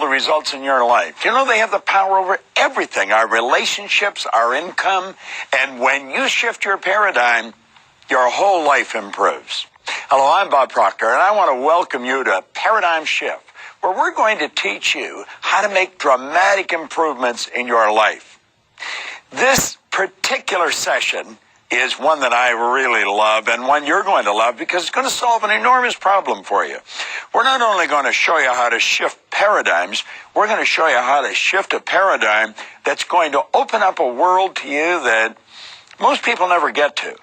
the results in your life. You know they have the power over everything, our relationships, our income, and when you shift your paradigm, your whole life improves. Hello, I'm Bob Proctor, and I want to welcome you to Paradigm Shift, where we're going to teach you how to make dramatic improvements in your life. This particular session is one that I really love and one you're going to love because it's going to solve an enormous problem for you. We're not only going to show you how to shift paradigms, we're going to show you how to shift a paradigm that's going to open up a world to you that most people never get to.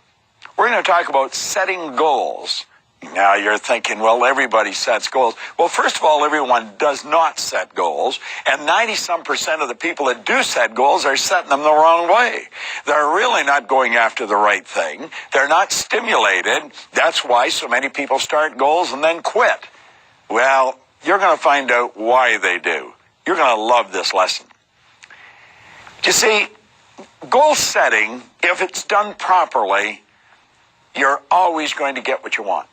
We're going to talk about setting goals. Now you're thinking, well, everybody sets goals. Well, first of all, everyone does not set goals, and 90-some% of the people that do set goals are setting them the wrong way. They're really not going after the right thing. They're not stimulated. That's why so many people start goals and then quit. Well, you're going to find out why they do. You're going to love this lesson. You see, goal setting, if it's done properly, you're always going to get what you want.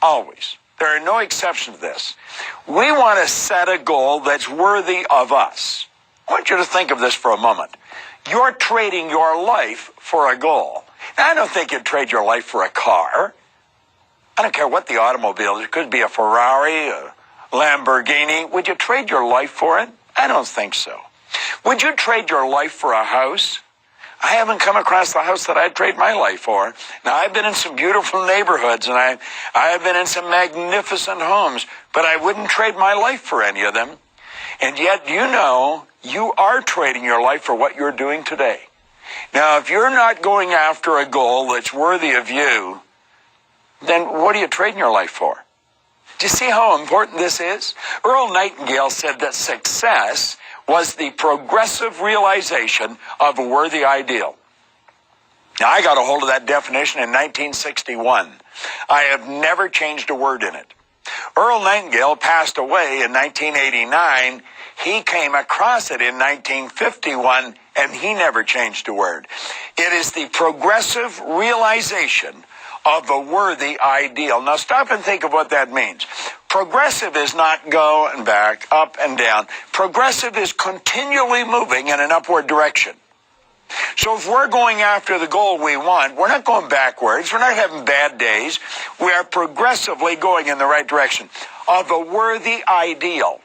Always. There are no exceptions to this. We want to set a goal that's worthy of us. I want you to think of this for a moment. You're trading your life for a goal. Now, I don't think you'd trade your life for a car. I don't care what the automobile is. It could be a Ferrari, a Lamborghini. Would you trade your life for it? I don't think so. Would you trade your life for a house? I haven't come across the house that I'd trade my life for. Now, I've been in some beautiful neighborhoods, and I've been in some magnificent homes, but I wouldn't trade my life for any of them. And yet, you know, you are trading your life for what you're doing today. Now, if you're not going after a goal that's worthy of you, then what are you trading your life for? Do you see how important this is? Earl Nightingale said that success was the progressive realization of a worthy ideal. Now, I got a hold of that definition in 1961. I have never changed a word in it. Earl Nightingale passed away in 1989. He came across it in 1951, and he never changed a word. It is the progressive realization of a worthy ideal. Now, stop and think of what that means. Progressive is not go and back, up and down. Progressive is continually moving in an upward direction. So if we're going after the goal we want, we're not going backwards. We're not having bad days. We are progressively going in the right direction of a worthy ideal.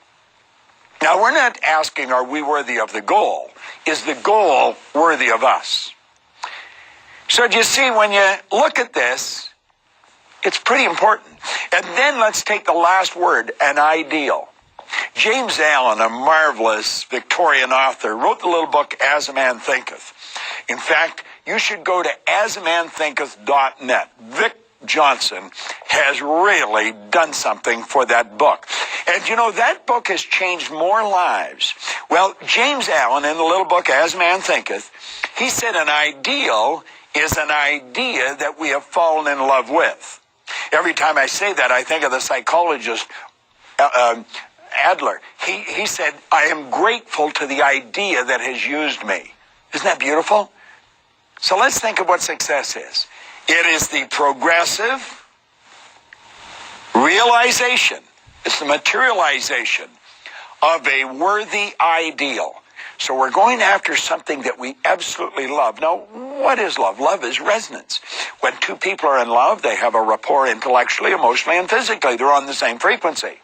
Now, we're not asking, are we worthy of the goal? Is the goal worthy of us? So do you see, when you look at this, it's pretty important. And then let's take the last word, an ideal. James Allen, a marvelous Victorian author, wrote the little book, As a Man Thinketh. In fact, you should go to asamanthinketh.net. Vic Johnson has really done something for that book. And you know, that book has changed more lives. Well, James Allen, in the little book, As a Man Thinketh, he said an ideal is an idea that we have fallen in love with. Every time I say that, I think of the psychologist Adler. He said, I am grateful to the idea that has used me. Isn't that beautiful? So let's think of what success is. It is the progressive realization. It's the materialization of a worthy ideal. So we're going after something that we absolutely love. Now, what is love? Love is resonance. When two people are in love, they have a rapport intellectually, emotionally, and physically. They're on the same frequency.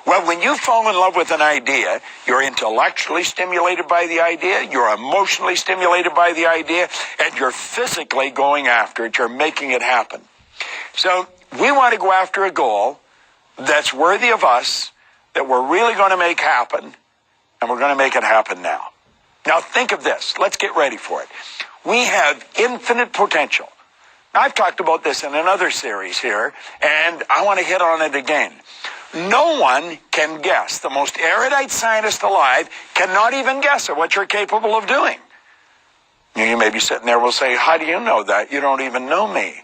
Well, when you fall in love with an idea, you're intellectually stimulated by the idea, you're emotionally stimulated by the idea, and you're physically going after it. You're making it happen. So we want to go after a goal that's worthy of us, that we're really going to make happen, and we're going to make it happen now. Now think of this. Let's get ready for it. We have infinite potential. Now, I've talked about this in another series here, and I want to hit on it again. No one can guess. The most erudite scientist alive cannot even guess at what you're capable of doing. You may be sitting there and will say, how do you know that? You don't even know me.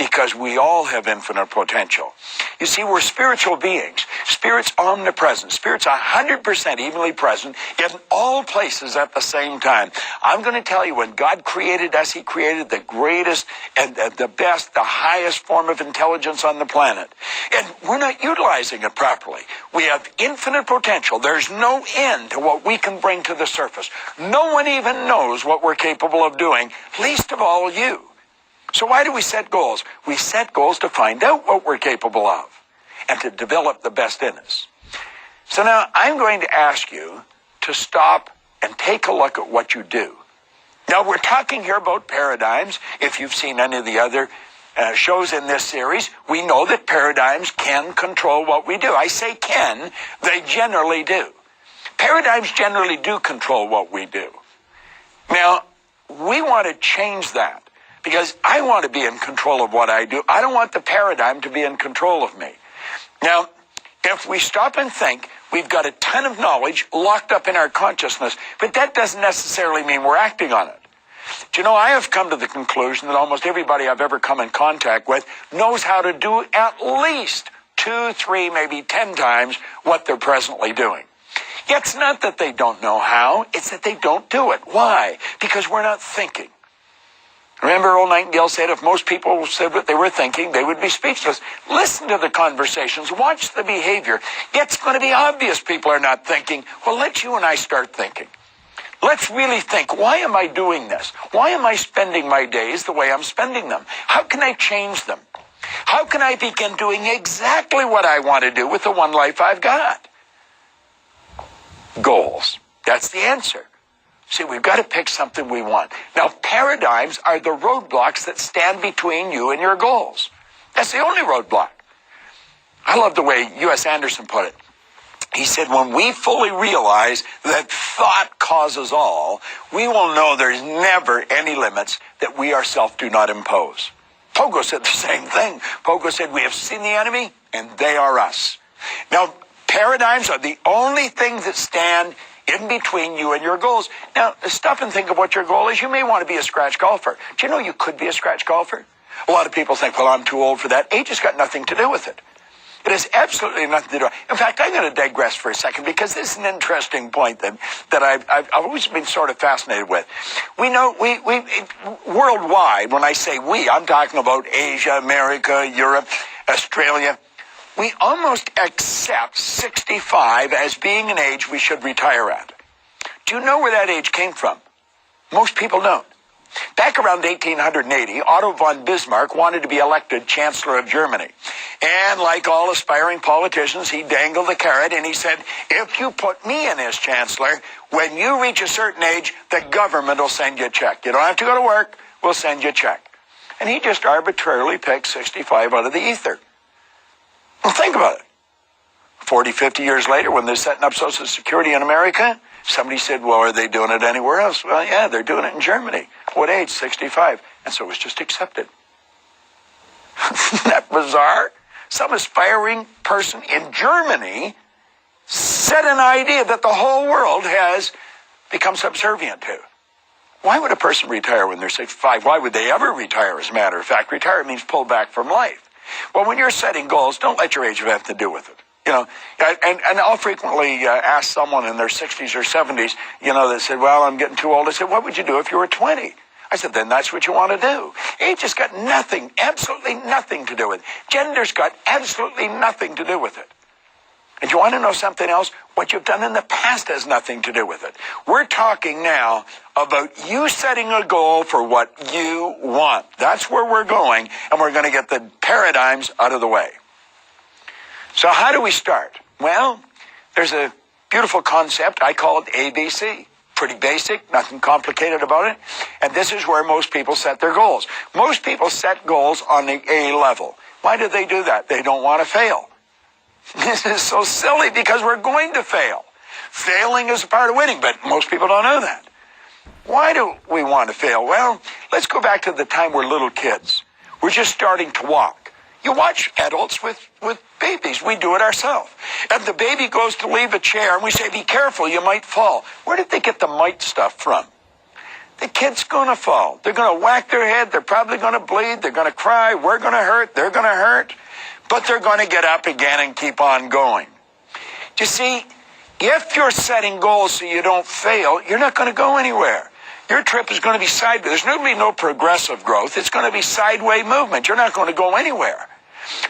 because we all have infinite potential. You see, we're spiritual beings. Spirit's omnipresent. Spirit's 100% evenly present in all places at the same time. I'm going to tell you, when God created us, he created the greatest and the best, the highest form of intelligence on the planet. And we're not utilizing it properly. We have infinite potential. There's no end to what we can bring to the surface. No one even knows what we're capable of doing, least of all you. So why do we set goals? We set goals to find out what we're capable of and to develop the best in us. So now I'm going to ask you to stop and take a look at what you do. Now, we're talking here about paradigms. If you've seen any of the other shows in this series, we know that paradigms can control what we do. I say can, they generally do. Paradigms generally do control what we do. Now, we want to change that, because I want to be in control of what I do. I don't want the paradigm to be in control of me. Now, if we stop and think, we've got a ton of knowledge locked up in our consciousness, but that doesn't necessarily mean we're acting on it. Do you know, I have come to the conclusion that almost everybody I've ever come in contact with knows how to do at least 2, 3, maybe 10 times what they're presently doing. It's not that they don't know how, it's that they don't do it. Why? Because we're not thinking. Remember, old Nightingale said if most people said what they were thinking, they would be speechless. Listen to the conversations. Watch the behavior. It's going to be obvious people are not thinking. Well, let you and I start thinking. Let's really think, why am I doing this? Why am I spending my days the way I'm spending them? How can I change them? How can I begin doing exactly what I want to do with the one life I've got? Goals. That's the answer. See, we've got to pick something we want. Now, paradigms are the roadblocks that stand between you and your goals. That's the only roadblock. I love the way U.S. Anderson put it. He said, when we fully realize that thought causes all, we will know there's never any limits that we ourselves do not impose. Pogo said the same thing. Pogo said, we have seen the enemy, and they are us. Now, paradigms are the only things that stand in between you and your goals. Now, stop and think of what your goal is. You may want to be a scratch golfer. Do you know you could be a scratch golfer? A lot of people think, well, I'm too old for that. Age has got nothing to do with it. It has absolutely nothing to do with it. In fact, I'm going to digress for a second, because this is an interesting point that I've always been sort of fascinated with. We know, we worldwide, when I say we, I'm talking about Asia, America, Europe, Australia. We almost accept 65 as being an age we should retire at. Do you know where that age came from? Most people don't. Back around 1880, Otto von Bismarck wanted to be elected Chancellor of Germany. And like all aspiring politicians, he dangled the carrot and he said, if you put me in as Chancellor, when you reach a certain age, the government will send you a check. You don't have to go to work, we'll send you a check. And he just arbitrarily picked 65 out of the ether. Well, think about it. 40, 50 years later, when they're setting up Social Security in America, somebody said, well, are they doing it anywhere else? Well, yeah, they're doing it in Germany. What age? 65. And so it was just accepted. Isn't that bizarre? Some aspiring person in Germany set an idea that the whole world has become subservient to. Why would a person retire when they're 65? Why would they ever retire, as a matter of fact? Retire means pull back from life. Well, when you're setting goals, don't let your age have anything to do with it. You know, and I'll frequently ask someone in their 60s or 70s, you know, that said, well, I'm getting too old. I said, what would you do if you were 20? I said, then that's what you want to do. Age has got nothing, absolutely nothing to do with it. Gender's got absolutely nothing to do with it. And you want to know something else? What you've done in the past has nothing to do with it. We're talking now about you setting a goal for what you want. That's where we're going, and we're going to get the paradigms out of the way. So how do we start? Well, there's a beautiful concept. I call it ABC. Pretty basic, nothing complicated about it. And this is where most people set their goals. Most people set goals on the A level. Why do they do that? They don't want to fail. This is so silly, because we're going to fail. Failing is a part of winning, but most people don't know that. Why do we want to fail? Well, let's go back to the time we're little kids. We're just starting to walk. You watch adults with babies. We do it ourselves. And the baby goes to leave a chair, and we say, be careful, you might fall. Where did they get the might stuff from? the kid's going to fall. They're going to whack their head. They're probably going to bleed. They're going to cry. We're going to hurt. They're going to hurt. But they're going to get up again and keep on going. You see, if you're setting goals so you don't fail, you're not going to go anywhere. Your trip is going to be sideways. There's going to be no progressive growth. It's going to be sideways movement. You're not going to go anywhere.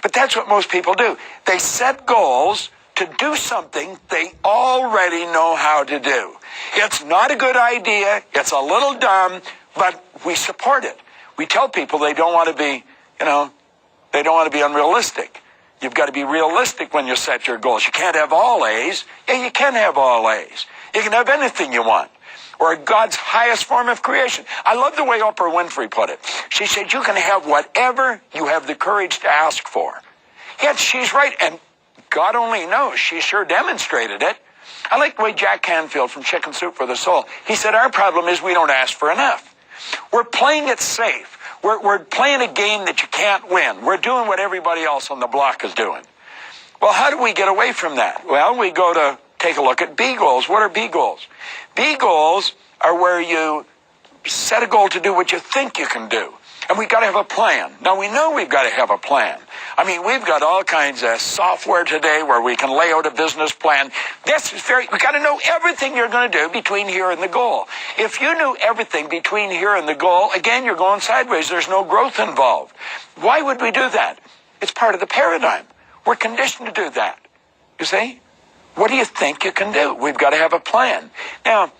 But that's what most people do. They set goals to do something they already know how to do. It's not a good idea. It's a little dumb, but we support it. We tell people they don't want to be, they don't want to be unrealistic. You've got to be realistic when you set your goals. You can't have all A's. Yeah, you can have all A's. You can have anything you want. Or God's highest form of creation. I love the way Oprah Winfrey put it. She said, you can have whatever you have the courage to ask for. Yet she's right, and God only knows. She sure demonstrated it. I like the way Jack Canfield from Chicken Soup for the Soul, he said, our problem is we don't ask for enough. We're playing it safe. We're playing a game that you can't win. We're doing what everybody else on the block is doing. Well, how do we get away from that? Well, we go to take a look at B goals. What are B goals? B goals are where you set a goal to do what you think you can do. And we've got to have a plan. Now, we know we've got to have a plan. I mean, we've got all kinds of software today where we can lay out a business plan. We've got to know everything you're going to do between here and the goal. If you knew everything between here and the goal, again, you're going sideways. There's no growth involved. Why would we do that? It's part of the paradigm. We're conditioned to do that. You see? What do you think you can do? We've got to have a plan. Now,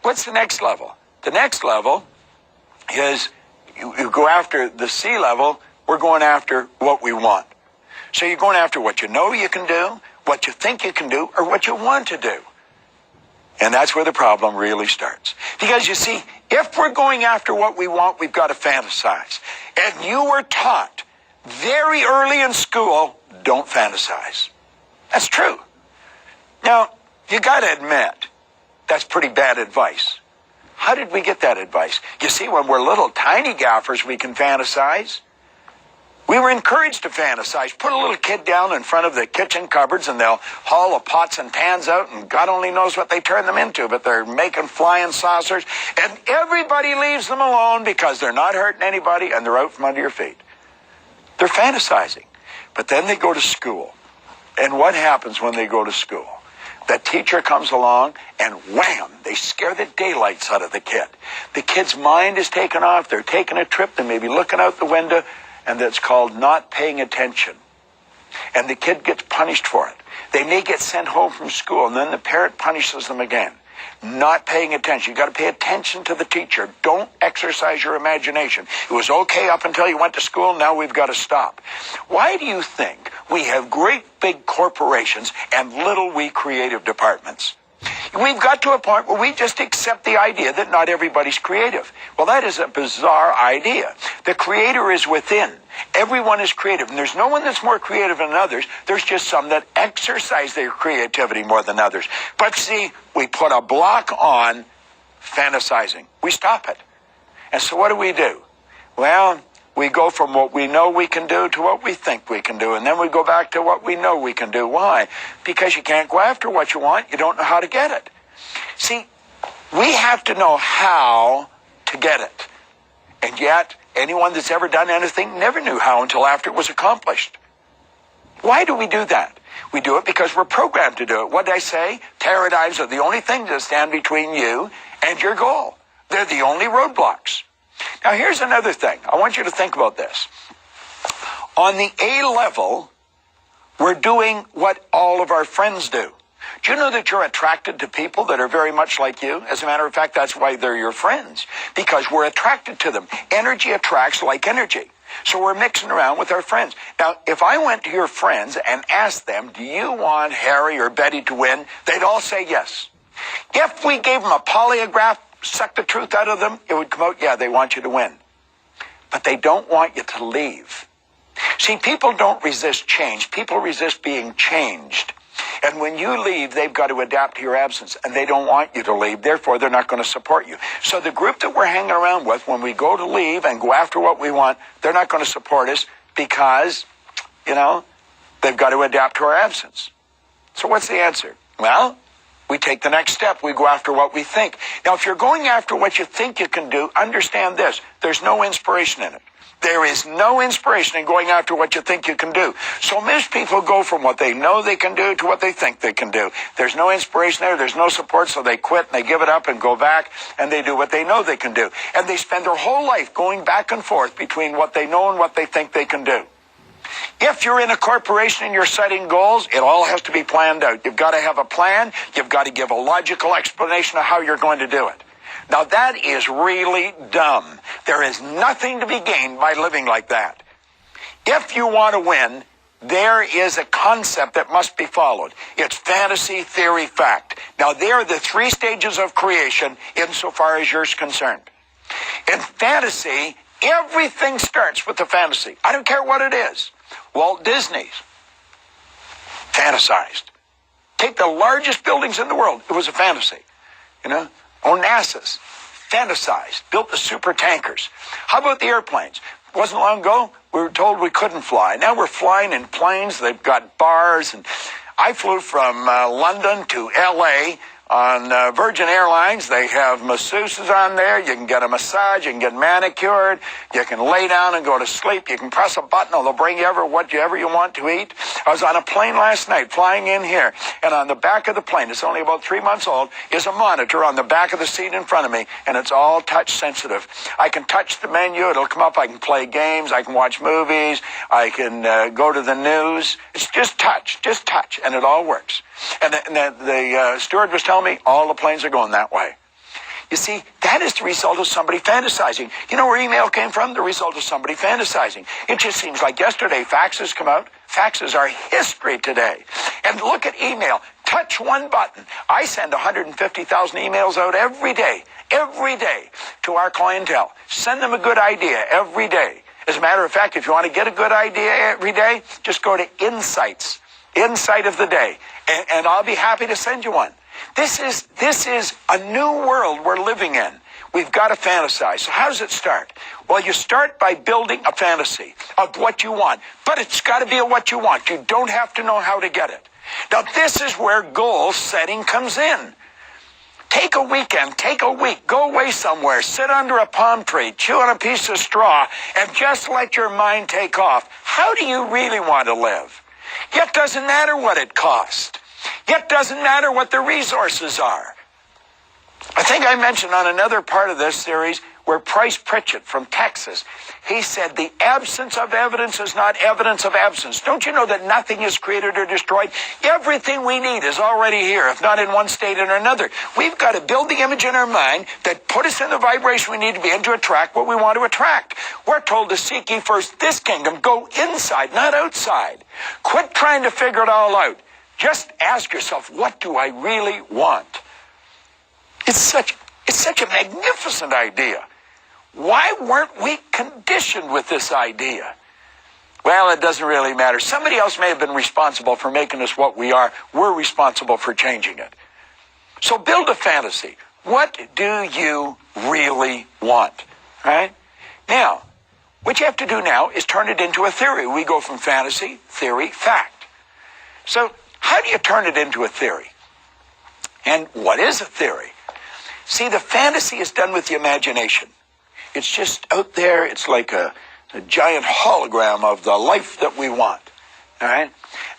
what's the next level? The next level is you go after the C level. We're going after what we want. So you're going after what you know you can do, what you think you can do, or what you want to do. And that's where the problem really starts. Because you see, if we're going after what we want, we've got to fantasize. And you were taught very early in school, don't fantasize. That's true. Now, you got to admit, that's pretty bad advice. How did we get that advice? You see, when we're little tiny gaffers, we can fantasize. We were encouraged to fantasize. Put a little kid down in front of the kitchen cupboards and they'll haul the pots and pans out and God only knows what they turn them into, but they're making flying saucers and everybody leaves them alone because they're not hurting anybody and they're out from under your feet. They're fantasizing. But then they go to school. And what happens when they go to school? The teacher comes along and wham, they scare the daylights out of the kid. The kid's mind is taken off. They're taking a trip. They may be looking out the window. And that's called not paying attention. And the kid gets punished for it. They may get sent home from school, and then the parent punishes them again. Not paying attention. You've got to pay attention to the teacher. Don't exercise your imagination. It was okay up until you went to school, now we've got to stop. Why do you think we have great big corporations and little wee creative departments? We've got to a point where we just accept the idea that not everybody's creative. Well, that is a bizarre idea. The creator is within. Everyone is creative, and there's no one that's more creative than others. There's just some that exercise their creativity more than others. But see, we put a block on fantasizing. We stop it. And so what do? Well, we go from what we know we can do to what we think we can do. And then we go back to what we know we can do. Why? Because you can't go after what you want. You don't know how to get it. See, we have to know how to get it. And yet, anyone that's ever done anything never knew how until after it was accomplished. Why do we do that? We do it because we're programmed to do it. What did I say? Paradigms are the only thing that stand between you and your goal. They're the only roadblocks. Now, here's another thing. I want you to think about this. On the A level, we're doing what all of our friends do. Do you know that you're attracted to people that are very much like you? As a matter of fact, that's why they're your friends, because we're attracted to them. Energy attracts like energy. So we're mixing around with our friends. Now, if I went to your friends and asked them, do you want Harry or Betty to win? They'd all say yes. If we gave them a polygraph, suck the truth out of them, it would come out, yeah, they want you to win. But they don't want you to leave. See, people don't resist change. People resist being changed. And when you leave, they've got to adapt to your absence, and they don't want you to leave. Therefore, they're not going to support you. So the group that we're hanging around with, when we go to leave and go after what we want, they're not going to support us because, they've got to adapt to our absence. So what's the answer? Well, We take the next step. We go after what we think. Now, if you're going after what you think you can do, understand this. There's no inspiration in it. There is no inspiration in going after what you think you can do. So most people go from what they know they can do to what they think they can do. There's no inspiration there. There's no support, so they quit and they give it up and go back and they do what they know they can do. And they spend their whole life going back and forth between what they know and what they think they can do. If you're in a corporation and you're setting goals, it all has to be planned out. You've got to have a plan. You've got to give a logical explanation of how you're going to do it. Now, that is really dumb. There is nothing to be gained by living like that. If you want to win, there is a concept that must be followed. It's fantasy, theory, fact. Now, there are the three stages of creation insofar as you're concerned. In fantasy, everything starts with the fantasy. I don't care what it is. Walt Disney's fantasized. Take the largest buildings in the world. It was a fantasy. Onassis fantasized, built the super tankers. How about the airplanes? It wasn't long ago we were told we couldn't fly. Now we're flying in planes. They've got bars. And I flew from London to L.A. on Virgin Airlines. They have masseuses on there. You can get a massage. You can get manicured. You can lay down and go to sleep. You can press a button and they'll bring you whatever you want to eat. I was on a plane last night flying in here, and on the back of the plane, it's only about 3 months old, is a monitor on the back of the seat in front of me, and it's all touch sensitive. I can touch the menu. It'll come up. I can play games. I can watch movies. I can go to the news. It's just touch, and it all works. And the steward was telling me all the planes are going that way. You see, that is the result of somebody fantasizing. You know where email came from? The result of somebody fantasizing. It just seems like yesterday faxes come out. Faxes are history today. And look at email. Touch one button. I send 150,000 emails out every day to our clientele. Send them a good idea every day. As a matter of fact, if you want to get a good idea every day, just go to Insights, Insight of the Day, and I'll be happy to send you one. This is a new world we're living in. We've got to fantasize. So how does it start? Well, you start by building a fantasy of what you want, but it's got to be what you want. You don't have to know how to get it. Now, this is where goal setting comes in. Take a weekend, take a week, go away somewhere, sit under a palm tree, chew on a piece of straw, and just let your mind take off. How do you really want to live? It doesn't matter what it costs. It doesn't matter what the resources are. I think I mentioned on another part of this series where Price Pritchett from Texas, he said the absence of evidence is not evidence of absence. Don't you know that nothing is created or destroyed? Everything we need is already here, if not in one state or another. We've got to build the image in our mind that put us in the vibration we need to be in to attract what we want to attract. We're told to seek ye first this kingdom. Go inside, not outside. Quit trying to figure it all out. Just ask yourself, what do I really want? It's such a magnificent idea. Why weren't we conditioned with this idea? Well, it doesn't really matter. Somebody else may have been responsible for making us what we are. We're responsible for changing it. So build a fantasy. What do you really want? Right? Now, what you have to do now is turn it into a theory. We go from fantasy, theory, fact. So how do you turn it into a theory? And what is a theory? See, the fantasy is done with the imagination. It's just out there. It's like a giant hologram of the life that we want. All right?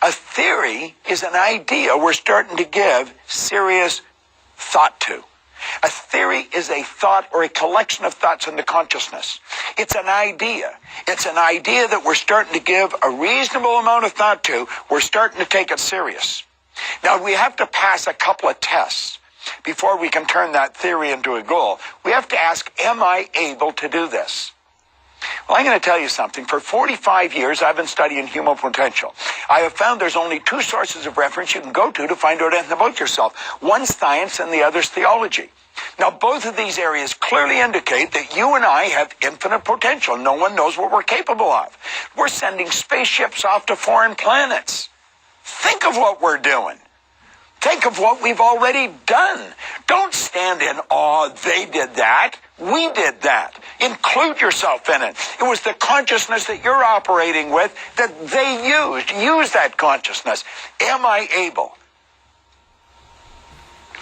A theory is an idea we're starting to give serious thought to. A theory is a thought or a collection of thoughts in the consciousness. It's an idea. It's an idea that we're starting to give a reasonable amount of thought to. We're starting to take it serious. Now, we have to pass a couple of tests before we can turn that theory into a goal. We have to ask, am I able to do this? Well, I'm going to tell you something. For 45 years, I've been studying human potential. I have found there's only two sources of reference you can go to find out anything about yourself. One's science and the other's theology. Now, both of these areas clearly indicate that you and I have infinite potential. No one knows what we're capable of. We're sending spaceships off to foreign planets. Think of what we're doing. Think of what we've already done. Don't stand in awe, they did that. We did that. Include yourself in it. It was the consciousness that you're operating with that they used. Use that consciousness. Am I able?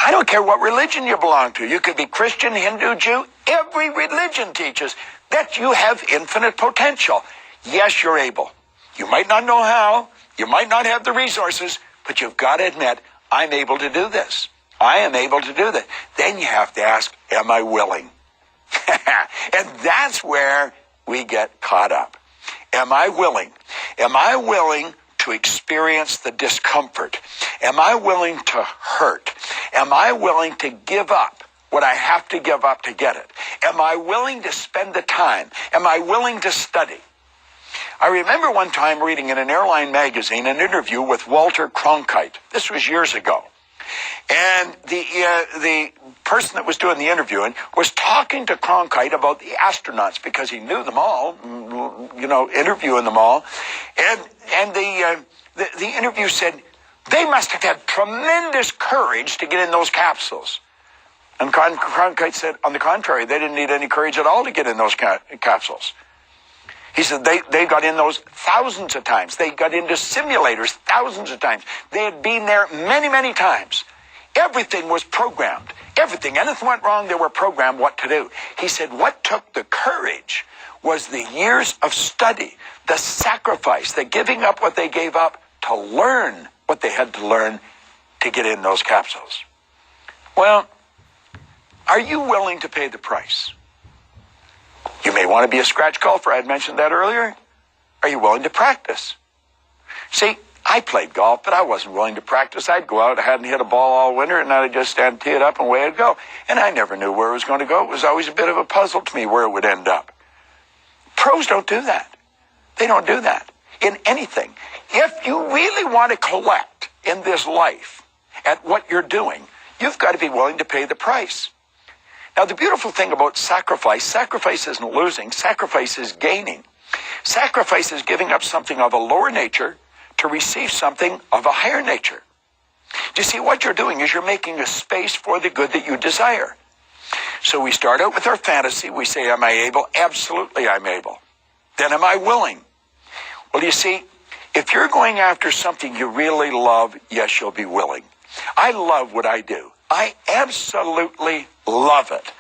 I don't care what religion you belong to. You could be Christian, Hindu, Jew. Every religion teaches that you have infinite potential. Yes, you're able. You might not know how. You might not have the resources, but you've got to admit, I'm able to do this. I am able to do that. Then you have to ask, am I willing? And that's where we get caught up. Am I willing? Am I willing to experience the discomfort? Am I willing to hurt? Am I willing to give up what I have to give up to get it? Am I willing to spend the time? Am I willing to study? I remember one time reading in an airline magazine an interview with Walter Cronkite. This was years ago. And the person that was doing the interviewing was talking to Cronkite about the astronauts because he knew them all, interviewing them all. And the interview said, they must have had tremendous courage to get in those capsules. And Cronkite said, on the contrary, they didn't need any courage at all to get in those capsules. He said they got in those thousands of times. They got into simulators thousands of times. They had been there many, many times. Everything was programmed. Everything. Anything went wrong, they were programmed what to do. He said what took the courage was the years of study, the sacrifice, the giving up what they gave up to learn what they had to learn to get in those capsules. Well, are you willing to pay the price? You may want to be a scratch golfer. I had mentioned that earlier. Are you willing to practice? See, I played golf, but I wasn't willing to practice. I'd go out, I hadn't hit a ball all winter, and I'd just stand, tee it up, and away I'd go. And I never knew where it was going to go. It was always a bit of a puzzle to me where it would end up. Pros don't do that. They don't do that in anything. If you really want to collect in this life at what you're doing, you've got to be willing to pay the price. Now, the beautiful thing about sacrifice isn't losing. Sacrifice is gaining. Sacrifice is giving up something of a lower nature to receive something of a higher nature. Do you see what you're doing is you're making a space for the good that you desire. So we start out with our fantasy. We say, am I able? Absolutely, I'm able. Then am I willing? Well, you see, if you're going after something you really love, yes, you'll be willing. I love what I do. I absolutely love it.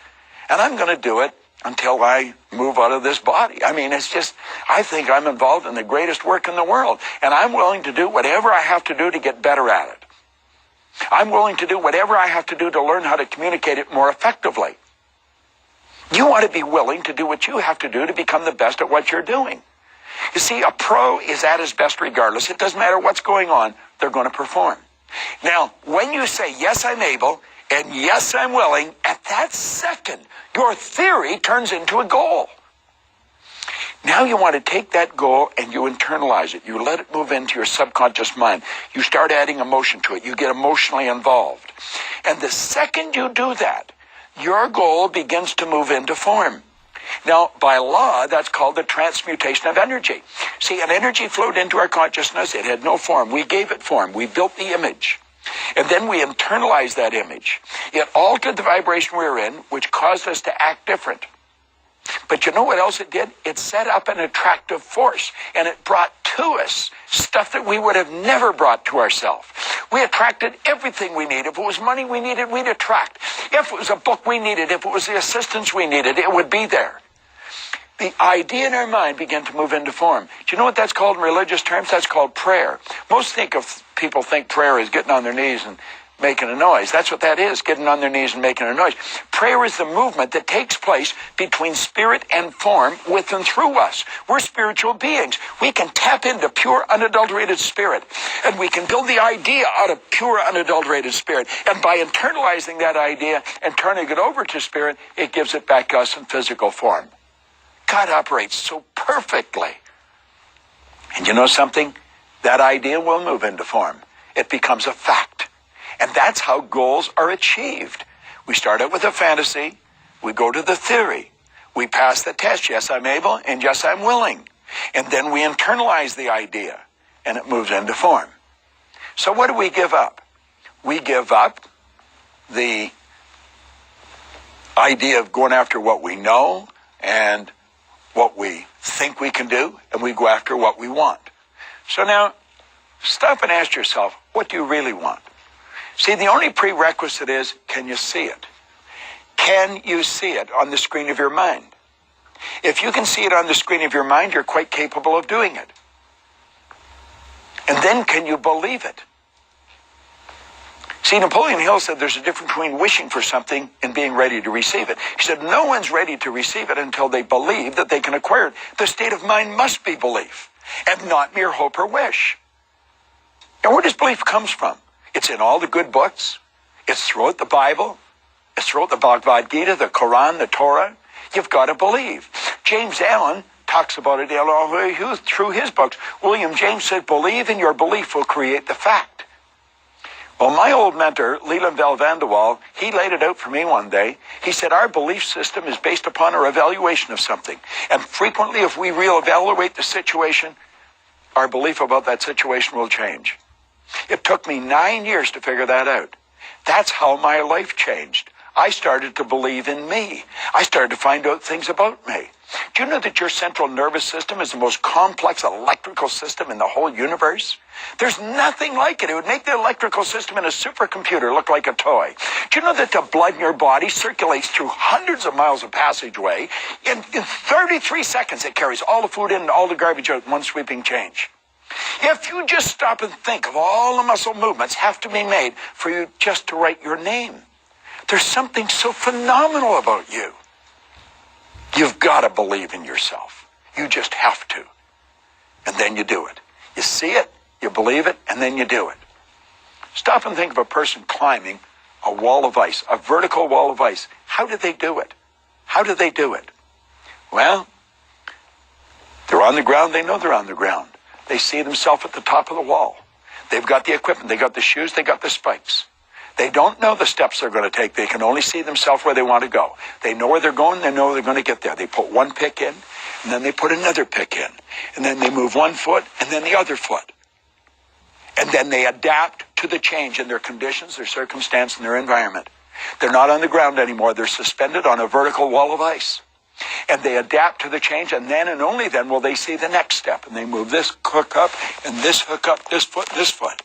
And I'm going to do it until I move out of this body. I mean, it's just, I think I'm involved in the greatest work in the world. And I'm willing to do whatever I have to do to get better at it. I'm willing to do whatever I have to do to learn how to communicate it more effectively. You want to be willing to do what you have to do to become the best at what you're doing. You see, a pro is at his best regardless. It doesn't matter what's going on, they're going to perform. Now, when you say, yes, I'm able, and yes, I'm willing, at that second, your theory turns into a goal. Now you want to take that goal and you internalize it. You let it move into your subconscious mind. You start adding emotion to it. You get emotionally involved. And the second you do that, your goal begins to move into form. Now, by law, that's called the transmutation of energy. See, an energy flowed into our consciousness. It had no form. We gave it form. We built the image. And then we internalized that image. It altered the vibration we were in, which caused us to act different. But you know what else it did? It set up an attractive force, and it brought to us stuff that we would have never brought to ourselves. We attracted everything we needed. If it was money we needed, we'd attract. If it was a book we needed, if it was the assistance we needed, it would be there. The idea in our mind began to move into form. Do you know what that's called in religious terms? That's called prayer. Most people think prayer is getting on their knees and making a noise. That's what that is, getting on their knees and making a noise. Prayer is the movement that takes place between spirit and form with and through us. We're spiritual beings. We can tap into pure, unadulterated spirit, and we can build the idea out of pure, unadulterated spirit. And by internalizing that idea and turning it over to spirit, it gives it back to us in physical form. God operates so perfectly. And you know something? That idea will move into form. It becomes a fact. And that's how goals are achieved. We start out with a fantasy. We go to the theory. We pass the test. Yes, I'm able, and yes, I'm willing. And then we internalize the idea, and it moves into form. So what do we give up? We give up the idea of going after what we know and what we think we can do, and we go after what we want. So now, stop and ask yourself, what do you really want? See, the only prerequisite is, can you see it? Can you see it on the screen of your mind? If you can see it on the screen of your mind, you're quite capable of doing it. And then can you believe it? See, Napoleon Hill said there's a difference between wishing for something and being ready to receive it. He said no one's ready to receive it until they believe that they can acquire it. The state of mind must be belief and not mere hope or wish. And where does belief comes from? It's in all the good books. It's throughout the Bible. It's throughout the Bhagavad Gita, the Quran, the Torah. You've got to believe. James Allen talks about it through his books. William James said, believe and your belief will create the fact. Well, my old mentor, Leland Val Vanderwall, he laid it out for me one day. He said, our belief system is based upon our evaluation of something. And frequently, if we reevaluate the situation, our belief about that situation will change. It took me 9 years to figure that out. That's how my life changed. I started to believe in me. I started to find out things about me. Do you know that your central nervous system is the most complex electrical system in the whole universe? There's nothing like it. It would make the electrical system in a supercomputer look like a toy. Do you know that the blood in your body circulates through hundreds of miles of passageway? In 33 seconds, it carries all the food in and all the garbage out in one sweeping change. If you just stop and think of all the muscle movements have to be made for you just to write your name. There's something so phenomenal about you. You've got to believe in yourself. You just have to. And then you do it. You see it, you believe it, and then you do it. Stop and think of a person climbing a wall of ice, a vertical wall of ice. How did they do it? How did they do it? Well, they're on the ground. They know they're on the ground. They see themselves at the top of the wall. They've got the equipment. They got the shoes. They got the spikes. They don't know the steps they're going to take. They can only see themselves where they want to go. They know where they're going. They know they're going to get there. They put one pick in, and then they put another pick in. And then they move one foot, and then the other foot. And then they adapt to the change in their conditions, their circumstance, and their environment. They're not on the ground anymore. They're suspended on a vertical wall of ice. And they adapt to the change, and then and only then will they see the next step. And they move this hook up, and this hook up, this foot, this foot.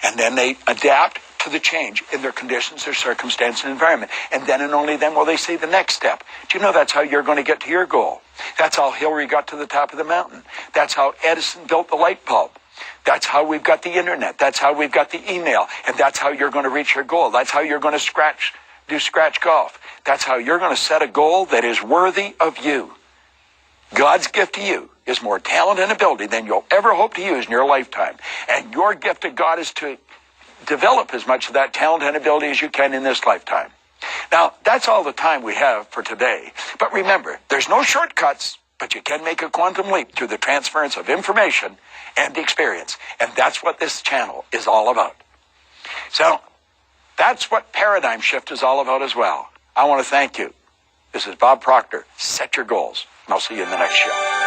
And then they adapt to the change in their conditions, their circumstance, and environment. And then and only then will they see the next step. Do you know that's how you're going to get to your goal? That's how Hillary got to the top of the mountain. That's how Edison built the light bulb. That's how we've got the internet. That's how we've got the email. And that's how you're going to reach your goal. That's how you're going to do scratch golf. That's how you're going to set a goal that is worthy of you. God's gift to you is more talent and ability than you'll ever hope to use in your lifetime. And your gift to God is to develop as much of that talent and ability as you can in this lifetime. Now, that's all the time we have for today. But remember, there's no shortcuts, but you can make a quantum leap through the transference of information and experience. And that's what this channel is all about. So, that's what Paradigm Shift is all about as well. I want to thank you. This is Bob Proctor. Set your goals. And I'll see you in the next show.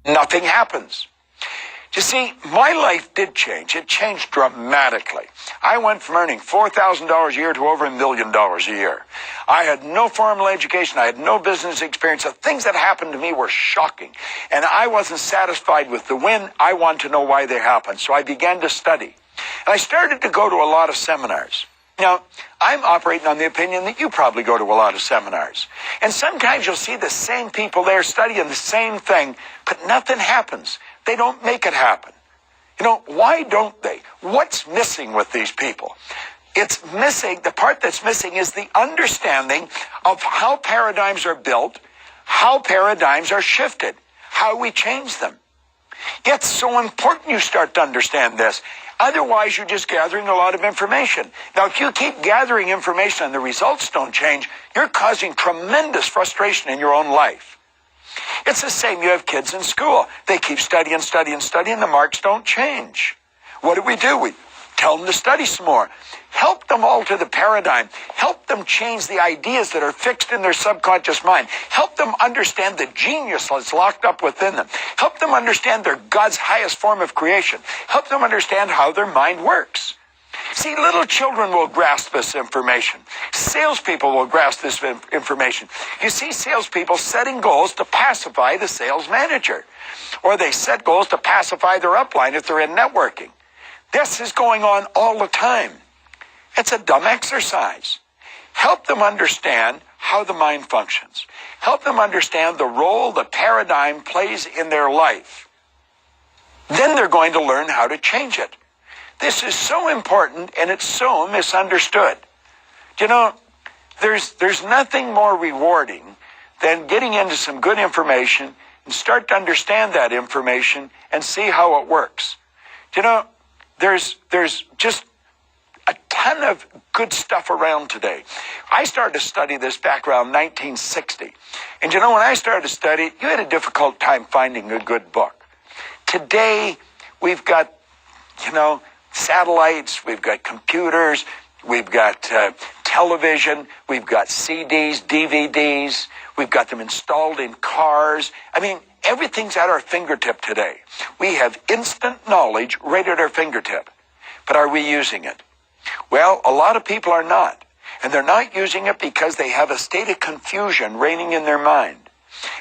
Nothing happens. You see, my life did change. It changed dramatically. I went from earning $4,000 a year to over $1 million a year. I had no formal education. I had no business experience. The things that happened to me were shocking. And I wasn't satisfied with the win. I wanted to know why they happened. So I began to study. And I started to go to a lot of seminars. Now, I'm operating on the opinion that you probably go to a lot of seminars. And sometimes you'll see the same people there studying the same thing, but nothing happens. They don't make it happen. You know, why don't they? What's missing with these people? It's missing, the part that's missing is the understanding of how paradigms are built, how paradigms are shifted, how we change them. It's so important you start to understand this. Otherwise, you're just gathering a lot of information. Now, if you keep gathering information and the results don't change, you're causing tremendous frustration in your own life. It's the same. You have kids in school. They keep studying, the marks don't change. What do? We tell them to study some more. Help them alter the paradigm. Help them change the ideas that are fixed in their subconscious mind. Help them understand the genius that's locked up within them. Help them understand they're God's highest form of creation. Help them understand how their mind works. See, little children will grasp this information. Salespeople will grasp this information. You see salespeople setting goals to pacify the sales manager, or they set goals to pacify their upline if they're in networking. This is going on all the time. It's a dumb exercise. Help them understand how the mind functions. Help them understand the role the paradigm plays in their life. Then they're going to learn how to change it. This is so important, and it's so misunderstood. You know, there's nothing more rewarding than getting into some good information and start to understand that information and see how it works. You know, there's just a ton of good stuff around today. I started to study this back around 1960. And you know, when I started to study it, you had a difficult time finding a good book. Today, we've got, satellites, we've got computers, we've got television, we've got CDs, DVDs, we've got them installed in cars. I mean, everything's at our fingertip today. We have instant knowledge right at our fingertip. But are we using it? Well, a lot of people are not. And they're not using it because they have a state of confusion reigning in their mind.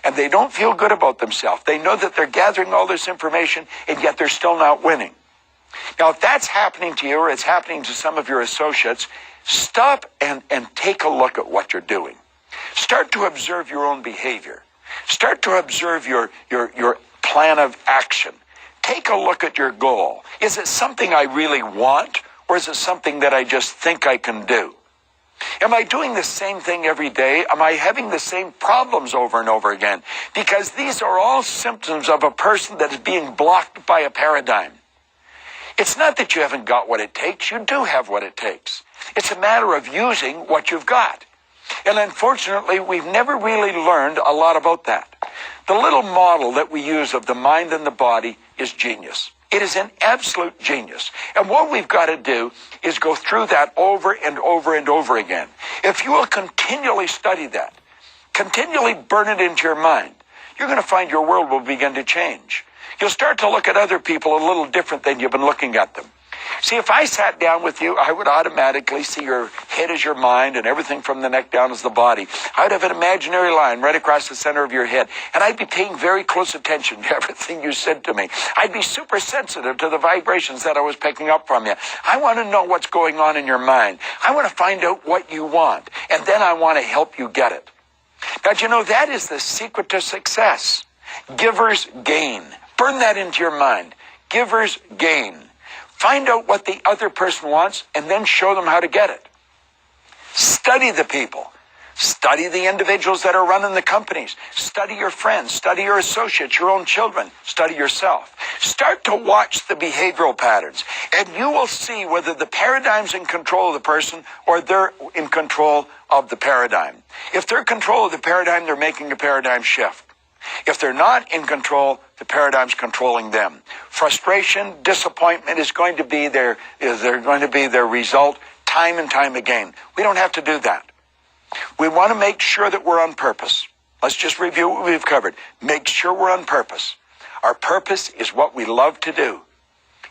And they don't feel good about themselves. They know that they're gathering all this information, and yet they're still not winning. Now, if that's happening to you, or it's happening to some of your associates, stop and take a look at what you're doing. Start to observe your own behavior. Start to observe your plan of action. Take a look at your goal. Is it something I really want, or is it something that I just think I can do? Am I doing the same thing every day? Am I having the same problems over and over again? Because these are all symptoms of a person that is being blocked by a paradigm. It's not that you haven't got what it takes. You do have what it takes. It's a matter of using what you've got. And unfortunately, we've never really learned a lot about that. The little model that we use of the mind and the body is genius. It is an absolute genius. And what we've got to do is go through that over and over and over again. If you will continually study that, continually burn it into your mind, you're going to find your world will begin to change. You'll start to look at other people a little different than you've been looking at them. See, if I sat down with you, I would automatically see your head as your mind and everything from the neck down as the body. I would have an imaginary line right across the center of your head, and I'd be paying very close attention to everything you said to me. I'd be super sensitive to the vibrations that I was picking up from you. I want to know what's going on in your mind. I want to find out what you want, and then I want to help you get it. Now, that is the secret to success. Givers gain. Burn that into your mind. Givers gain. Find out what the other person wants and then show them how to get it. Study the people. Study the individuals that are running the companies. Study your friends. Study your associates, your own children. Study yourself. Start to watch the behavioral patterns, and you will see whether the paradigm's in control of the person or they're in control of the paradigm. If they're in control of the paradigm, they're making a paradigm shift. If they're not in control, the paradigm's controlling them. Frustration, disappointment is going to be their result time and time again. We don't have to do that. We want to make sure that we're on purpose. Let's just review what we've covered. Make sure we're on purpose. Our purpose is what we love to do.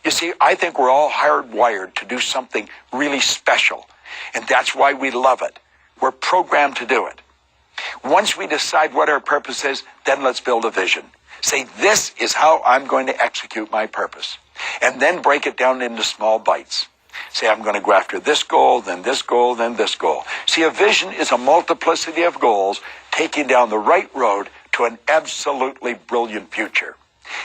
You see, I think we're all hardwired to do something really special, and that's why we love it. We're programmed to do it. Once we decide what our purpose is, then let's build a vision. Say, this is how I'm going to execute my purpose. And then break it down into small bites. Say, I'm going to go after this goal, then this goal, then this goal. See, a vision is a multiplicity of goals taking down the right road to an absolutely brilliant future.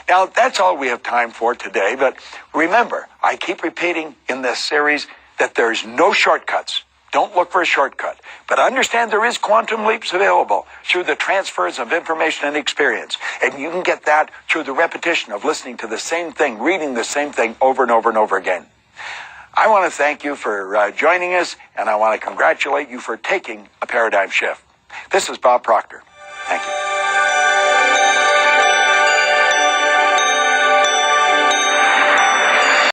Now, that's all we have time for today, but remember, I keep repeating in this series that there's no shortcuts. Don't look for a shortcut, but understand there is quantum leaps available through the transfers of information and experience. And you can get that through the repetition of listening to the same thing, reading the same thing over and over and over again. I want to thank you for joining us, and I want to congratulate you for taking a paradigm shift. This is Bob Proctor. Thank you.